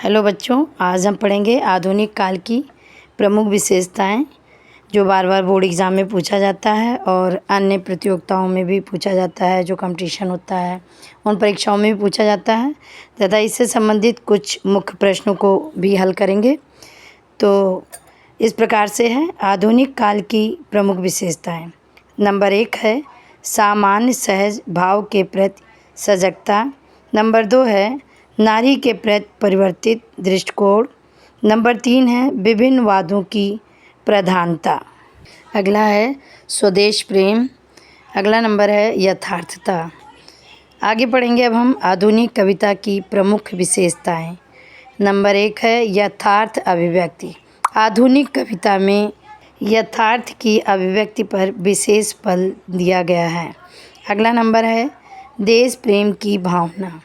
Hello बच्चों, आज हम पढ़ेंगे आधुनिक काल की प्रमुख विशेषताएं, जो बार बार बोर्ड एग्ज़ाम में पूछा जाता है और अन्य प्रतियोगिताओं में भी पूछा जाता है। जो कंपटीशन होता है उन परीक्षाओं में भी पूछा जाता है तथा इससे संबंधित कुछ मुख्य प्रश्नों को भी हल करेंगे। तो इस प्रकार से है आधुनिक काल की प्रमुख विशेषताएं। नंबर 1 है सामान्य सहज भाव के प्रति सजगता। नंबर 2 है नारी के प्रति परिवर्तित दृष्टिकोण। नंबर 3 है विभिन्न वादों की प्रधानता। अगला है स्वदेश प्रेम। अगला नंबर है यथार्थता। आगे पढ़ेंगे अब हम आधुनिक कविता की प्रमुख विशेषताएं। नंबर 1 है यथार्थ अभिव्यक्ति। आधुनिक कविता में यथार्थ की अभिव्यक्ति पर विशेष बल दिया गया है। अगला नंबर है देश प्रेम की भावना।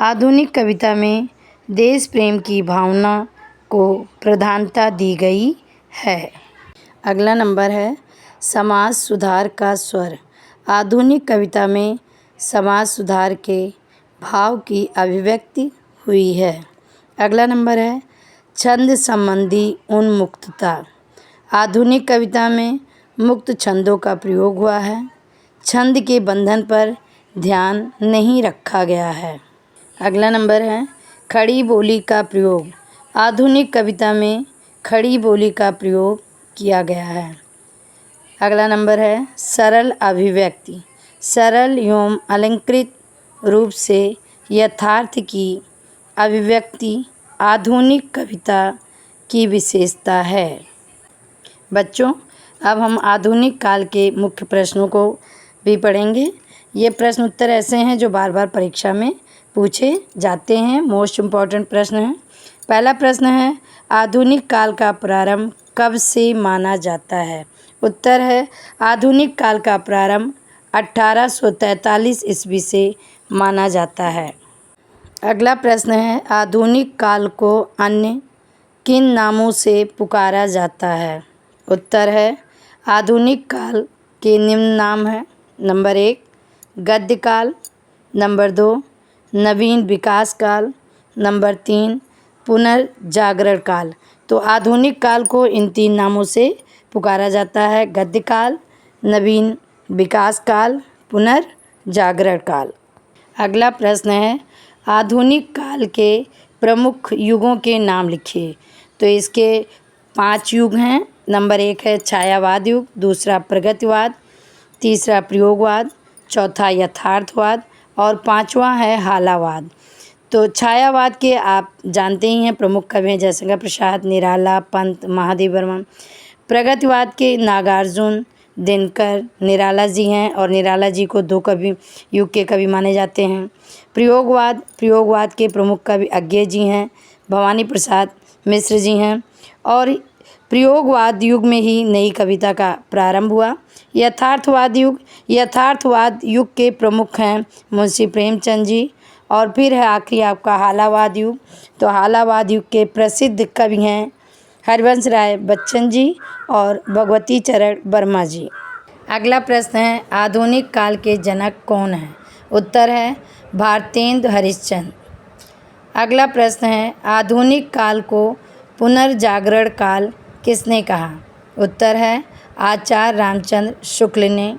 आधुनिक कविता में देश प्रेम की भावना को प्रधानता दी गई है। अगला नंबर है समाज सुधार का स्वर। आधुनिक कविता में समाज सुधार के भाव की अभिव्यक्ति हुई है। अगला नंबर है छंद संबंधी उन्मुक्तता। आधुनिक कविता में मुक्त छंदों का प्रयोग हुआ है। छंद के बंधन पर ध्यान नहीं रखा गया है। अगला नंबर है खड़ी बोली का प्रयोग। आधुनिक कविता में खड़ी बोली का प्रयोग किया गया है। अगला नंबर है सरल अभिव्यक्ति। सरल एवं अलंकृत रूप से यथार्थ की अभिव्यक्ति आधुनिक कविता की विशेषता है। बच्चों, अब हम आधुनिक काल के मुख्य प्रश्नों को भी पढ़ेंगे। ये प्रश्न उत्तर ऐसे हैं जो बार बार परीक्षा में पूछे जाते हैं। मोस्ट इम्पॉर्टेंट प्रश्न है। पहला प्रश्न है आधुनिक काल का प्रारंभ कब से माना जाता है। उत्तर है आधुनिक काल का प्रारंभ 1843 ईस्वी से माना जाता है। अगला प्रश्न है आधुनिक काल को अन्य किन नामों से पुकारा जाता है। उत्तर है आधुनिक काल के निम्न नाम हैं। नंबर 1 गद्य काल। नंबर 2 नवीन विकास काल। नंबर 3 पुनर्जागरण काल। तो आधुनिक काल को इन 3 नामों से पुकारा जाता है: गद्य काल, नवीन विकास काल, पुनर्जागरण काल। अगला प्रश्न है आधुनिक काल के प्रमुख युगों के नाम लिखिए। तो इसके 5 युग हैं। नंबर 1 है छायावाद युग, दूसरा प्रगतिवाद, तीसरा प्रयोगवाद, चौथा यथार्थवाद और 5वां है हालावाद। तो छायावाद के आप जानते ही हैं प्रमुख कवि हैं जयशंकर प्रसाद, निराला, पंत, महादेव वर्मा। प्रगतिवाद के नागार्जुन, दिनकर, निराला जी हैं और निराला जी को 2 कवि युग के कवि माने जाते हैं। प्रयोगवाद के प्रमुख कवि अज्ञे जी हैं, भवानी प्रसाद मिश्र जी हैं और प्रयोगवाद युग में ही नई कविता का प्रारंभ हुआ। यथार्थवाद युग के प्रमुख हैं मुंशी प्रेमचंद जी। और फिर है आखिरी आपका हालावाद युग। तो हालावाद युग के प्रसिद्ध कवि हैं हरिवंश राय बच्चन जी और भगवती चरण वर्मा जी। अगला प्रश्न है आधुनिक काल के जनक कौन हैं। उत्तर है भारतेंदु हरिश्चंद्र। अगला प्रश्न है आधुनिक काल को पुनर्जागरण काल किसने कहा। उत्तर है आचार्य रामचंद्र शुक्ल ने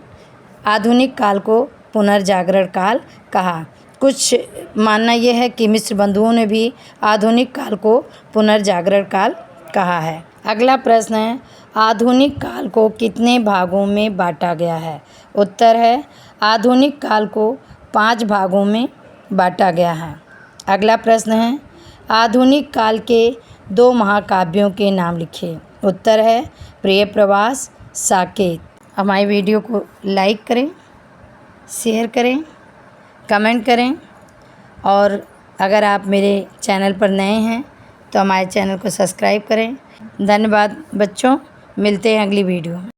आधुनिक काल को पुनर्जागरण काल कहा। कुछ मानना यह है कि मिश्र बंधुओं ने भी आधुनिक काल को पुनर्जागरण काल कहा है। अगला प्रश्न है आधुनिक काल को कितने भागों में बांटा गया है। उत्तर है आधुनिक काल को 5 भागों में बांटा गया है। अगला प्रश्न है आधुनिक काल के 2 महाकाव्यों के नाम लिखिए। उत्तर है प्रिय प्रवास, साकेत। हमारी वीडियो को लाइक करें, शेयर करें, कमेंट करें और अगर आप मेरे चैनल पर नए हैं तो हमारे चैनल को सब्सक्राइब करें। धन्यवाद बच्चों, मिलते हैं अगली वीडियो में।